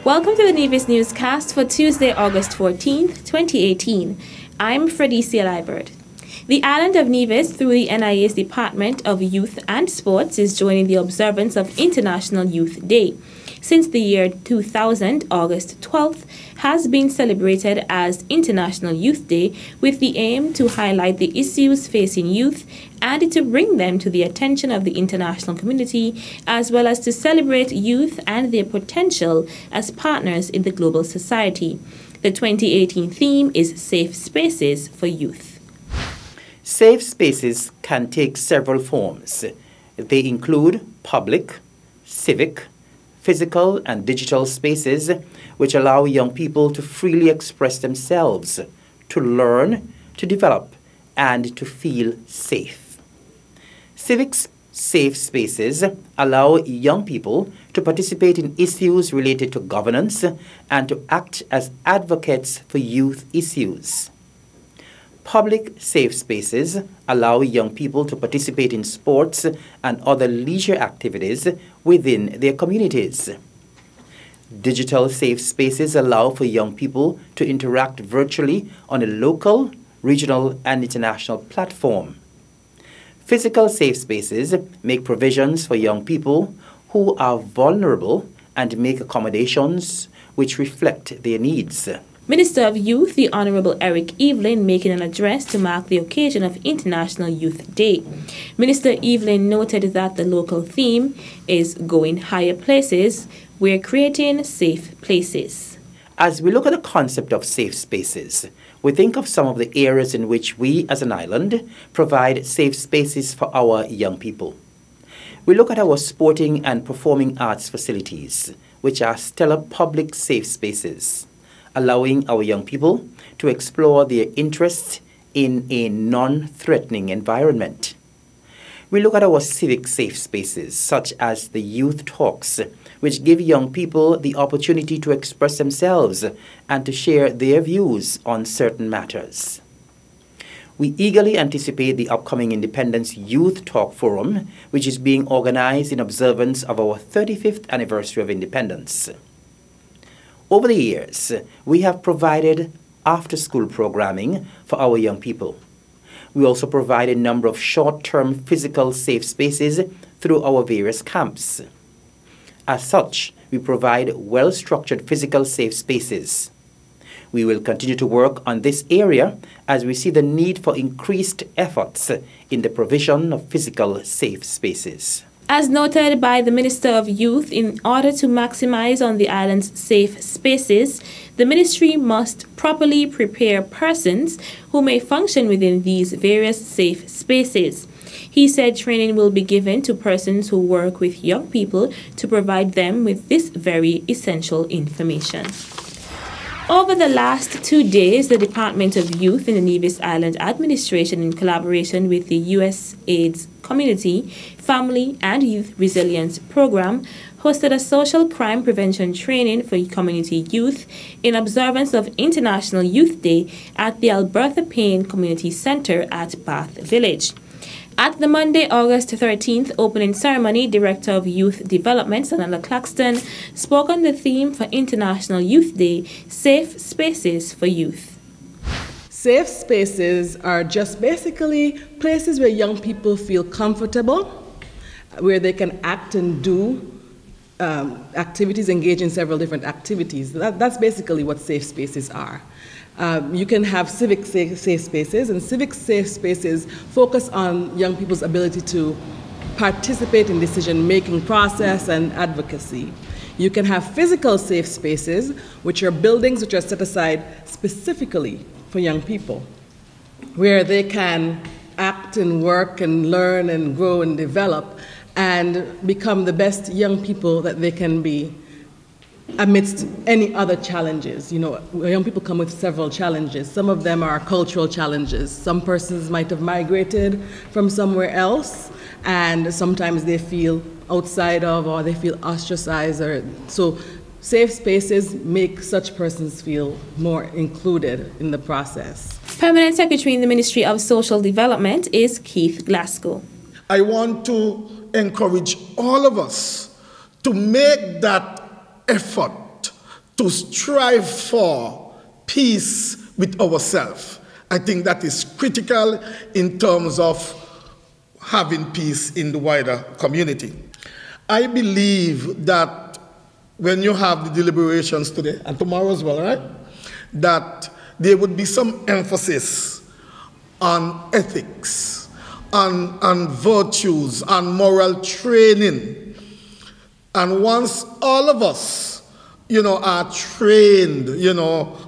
Welcome to the Nevis Newscast for Tuesday, August 14th, 2018. I'm Fredicia Liebert. The island of Nevis, through the NIA's Department of Youth and Sports, is joining the observance of International Youth Day. Since the year 2000, August 12th has been celebrated as International Youth Day with the aim to highlight the issues facing youth and to bring them to the attention of the international community, as well as to celebrate youth and their potential as partners in the global society. The 2018 theme is Safe Spaces for Youth. Safe spaces can take several forms. They include public, civic, physical and digital spaces which allow young people to freely express themselves, to learn, to develop, and to feel safe. Civic safe spaces allow young people to participate in issues related to governance and to act as advocates for youth issues. Public safe spaces allow young people to participate in sports and other leisure activities within their communities. Digital safe spaces allow for young people to interact virtually on a local, regional, and international platform. Physical safe spaces make provisions for young people who are vulnerable and make accommodations which reflect their needs. Minister of Youth, the Honorable Eric Evelyn, making an address to mark the occasion of International Youth Day. Minister Evelyn noted that the local theme is Going Higher Places. We're creating safe places. As we look at the concept of safe spaces, we think of some of the areas in which we as an island provide safe spaces for our young people. We look at our sporting and performing arts facilities, which are stellar public safe spaces, allowing our young people to explore their interests in a non-threatening environment. We look at our civic safe spaces, such as the youth talks, which give young people the opportunity to express themselves and to share their views on certain matters. We eagerly anticipate the upcoming Independence Youth Talk Forum, which is being organized in observance of our 35th anniversary of independence. Over the years, we have provided after-school programming for our young people. We also provide a number of short-term physical safe spaces through our various camps. As such, we provide well-structured physical safe spaces. We will continue to work on this area as we see the need for increased efforts in the provision of physical safe spaces. As noted by the Minister of Youth, in order to maximize on the island's safe spaces, the ministry must properly prepare persons who may function within these various safe spaces. He said training will be given to persons who work with young people to provide them with this very essential information. Over the last 2 days, the Department of Youth in the Nevis Island Administration, in collaboration with the USAID's Community, Family and Youth Resilience Program, hosted a social crime prevention training for community youth in observance of International Youth Day at the Albertha Payne Community Center at Bath Village. At the Monday, August 13th opening ceremony, Director of Youth Development, Sanala Claxton, spoke on the theme for International Youth Day, Safe Spaces for Youth. Safe spaces are just basically places where young people feel comfortable, where they can act and do activities, engage in several different activities. That's basically what safe spaces are. You can have civic safe spaces, and civic safe spaces focus on young people's ability to participate in decision-making process and advocacy. You can have physical safe spaces, which are buildings which are set aside specifically for young people, where they can act and work and learn and grow and develop and become the best young people that they can be amidst any other challenges. You know, young people come with several challenges. Some of them are cultural challenges. Some persons might have migrated from somewhere else, and sometimes they feel outside of, or they feel ostracized. So safe spaces make such persons feel more included in the process. Permanent Secretary in the Ministry of Social Development is Keith Glasgow. I want to encourage all of us to make that effort to strive for peace with ourselves. I think that is critical in terms of having peace in the wider community. I believe that when you have the deliberations today, and tomorrow as well, right, that there would be some emphasis on ethics, on virtues, on moral training. And once all of us, are trained,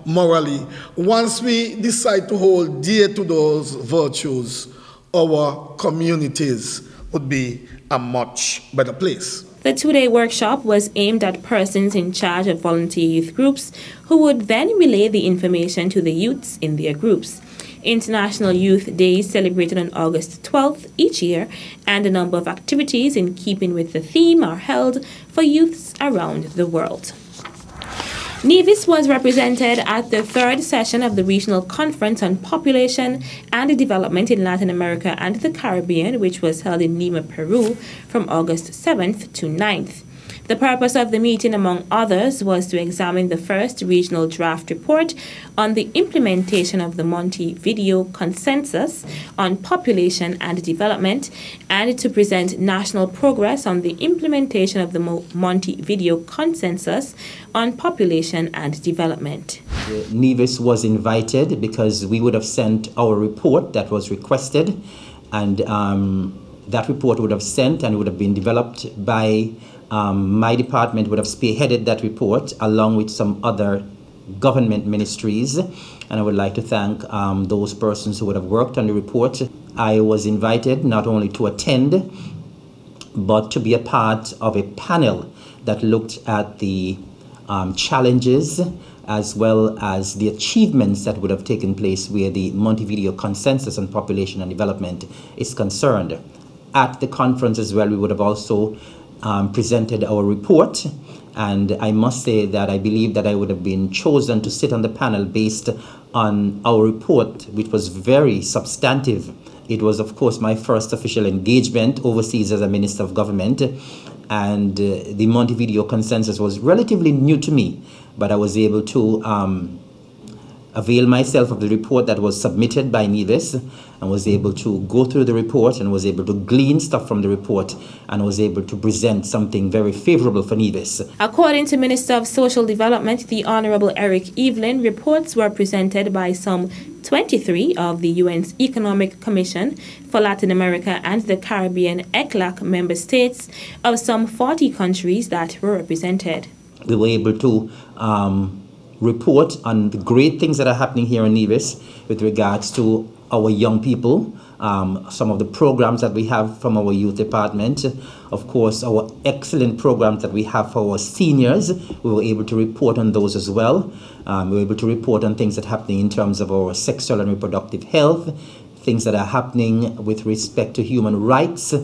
morally, once we decide to hold dear to those virtues, our communities would be a much better place. The two-day workshop was aimed at persons in charge of volunteer youth groups who would then relay the information to the youths in their groups. International Youth Day is celebrated on August 12th each year, and a number of activities in keeping with the theme are held for youths around the world. Nevis was represented at the third session of the Regional Conference on Population and Development in Latin America and the Caribbean, which was held in Lima, Peru, from August 7th to 9th. The purpose of the meeting, among others, was to examine the first regional draft report on the implementation of the Montevideo Consensus on Population and Development and to present national progress on the implementation of the Montevideo Consensus on Population and Development. Nevis was invited because we would have sent our report that was requested, and that report would have sent and would have been developed by my department would have spearheaded that report along with some other government ministries, and I would like to thank those persons who would have worked on the report. I was invited not only to attend but to be a part of a panel that looked at the challenges as well as the achievements that would have taken place where the Montevideo Consensus on Population and Development is concerned. At the conference as well, we would have also presented our report, and I must say that I believe that I would have been chosen to sit on the panel based on our report, which was very substantive. It was, of course, my first official engagement overseas as a Minister of Government, and the Montevideo Consensus was relatively new to me, but I was able to avail myself of the report that was submitted by Nevis and was able to go through the report and was able to glean stuff from the report and was able to present something very favorable for Nevis. According to Minister of Social Development, the Honorable Eric Evelyn, reports were presented by some 23 of the UN's Economic Commission for Latin America and the Caribbean ECLAC member states of some 40 countries that were represented. We were able to report on the great things that are happening here in Nevis with regards to our young people, some of the programs that we have from our youth department, of course our excellent programs that we have for our seniors. We were able to report on those as well. We were able to report on things that are happening in terms of our sexual and reproductive health, things that are happening with respect to human rights,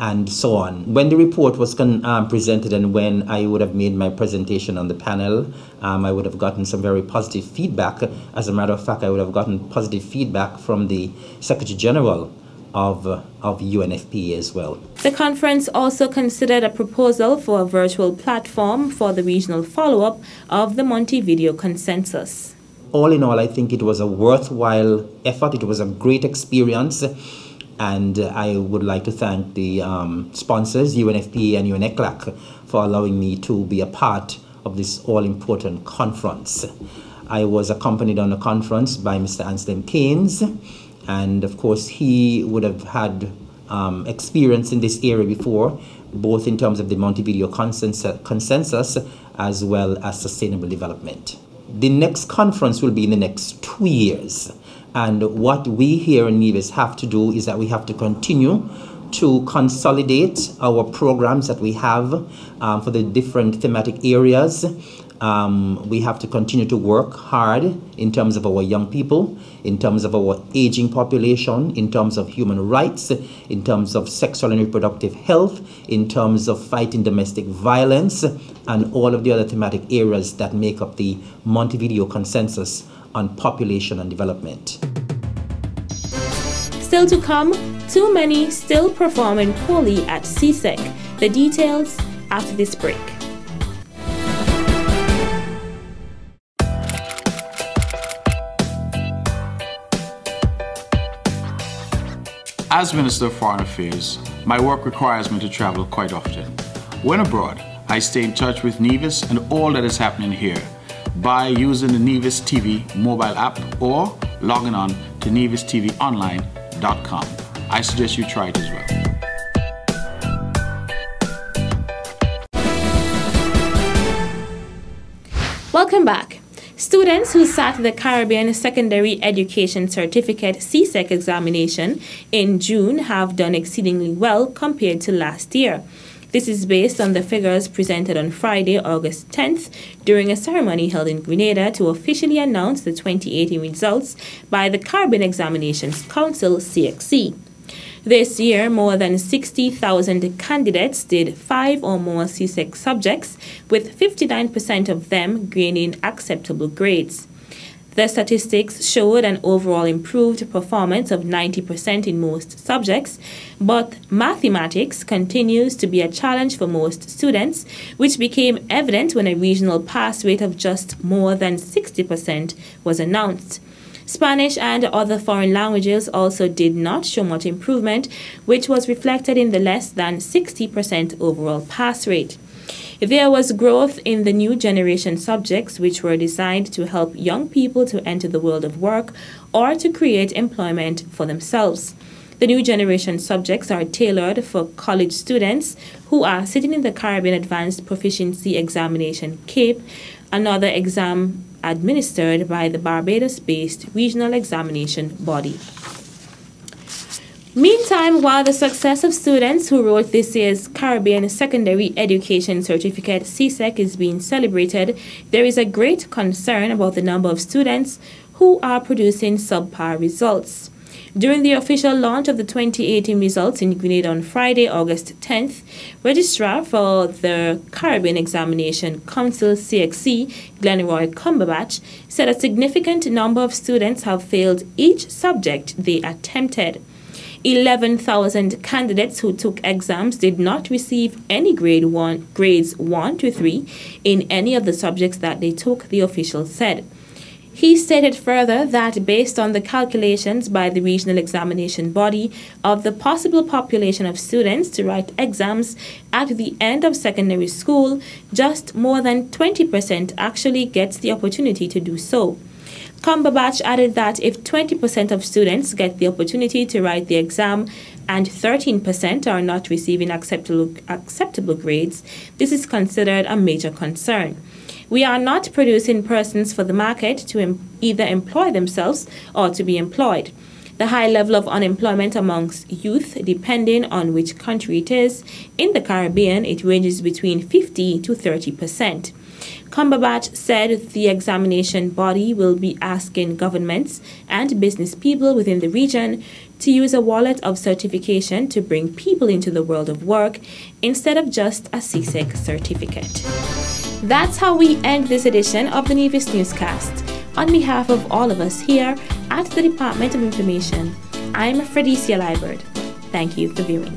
and so on. When the report was presented and when I would have made my presentation on the panel, I would have gotten some very positive feedback. As a matter of fact, I would have gotten positive feedback from the Secretary General of UNFPA as well. The conference also considered a proposal for a virtual platform for the regional follow-up of the Montevideo Consensus. All in all, I think it was a worthwhile effort. It was a great experience. And I would like to thank the sponsors, UNFPA and UNECLAC, for allowing me to be a part of this all-important conference. I was accompanied on the conference by Mr. Anselm Keynes, and of course he would have had experience in this area before, both in terms of the Montevideo Consensus as well as sustainable development. The next conference will be in the next 2 years. And what we here in Nevis have to do is that we have to continue to consolidate our programs that we have for the different thematic areas. We have to continue to work hard in terms of our young people, in terms of our aging population, in terms of human rights, in terms of sexual and reproductive health, in terms of fighting domestic violence, and all of the other thematic areas that make up the Montevideo Consensus on Population and Development. Still to come, too many still performing poorly at CSEC. The details after this break. As Minister of Foreign Affairs, my work requires me to travel quite often. When abroad, I stay in touch with Nevis and all that is happening here by using the Nevis TV mobile app or logging on to nevistvonline.com. I suggest you try it as well. Welcome back. Students who sat the Caribbean Secondary Education Certificate CSEC examination in June have done exceedingly well compared to last year. This is based on the figures presented on Friday, August 10th, during a ceremony held in Grenada to officially announce the 2018 results by the Caribbean Examinations Council, CXC. This year, more than 60,000 candidates did 5 or more CSEC subjects, with 59% of them gaining acceptable grades. The statistics showed an overall improved performance of 90% in most subjects, but mathematics continues to be a challenge for most students, which became evident when a regional pass rate of just more than 60% was announced. Spanish and other foreign languages also did not show much improvement, which was reflected in the less than 60% overall pass rate. There was growth in the new generation subjects, which were designed to help young people to enter the world of work or to create employment for themselves. The new generation subjects are tailored for college students who are sitting in the Caribbean Advanced Proficiency Examination CAPE, another exam administered by the Barbados-based regional examination body. Meantime, while the success of students who wrote this year's Caribbean Secondary Education Certificate CSEC is being celebrated, there is a great concern about the number of students who are producing subpar results. During the official launch of the 2018 results in Grenada on Friday, August 10th, Registrar for the Caribbean Examination Council, CXC, Glenroy Cumberbatch, said a significant number of students have failed each subject they attempted. 11,000 candidates who took exams did not receive any grades 1 to 3 in any of the subjects that they took, the official said. He stated further that based on the calculations by the regional examination body of the possible population of students to write exams at the end of secondary school, just more than 20% actually gets the opportunity to do so. Cumberbatch added that if 20% of students get the opportunity to write the exam and 13% are not receiving acceptable grades, this is considered a major concern. We are not producing persons for the market to either employ themselves or to be employed. The high level of unemployment amongst youth, depending on which country it is, in the Caribbean, it ranges between 50 to 30%. Cumberbatch said the examination body will be asking governments and business people within the region to use a wallet of certification to bring people into the world of work instead of just a CSEC certificate. That's how we end this edition of the Nevis Newscast. On behalf of all of us here at the Department of Information, I'm Fredicia Liebert. Thank you for viewing.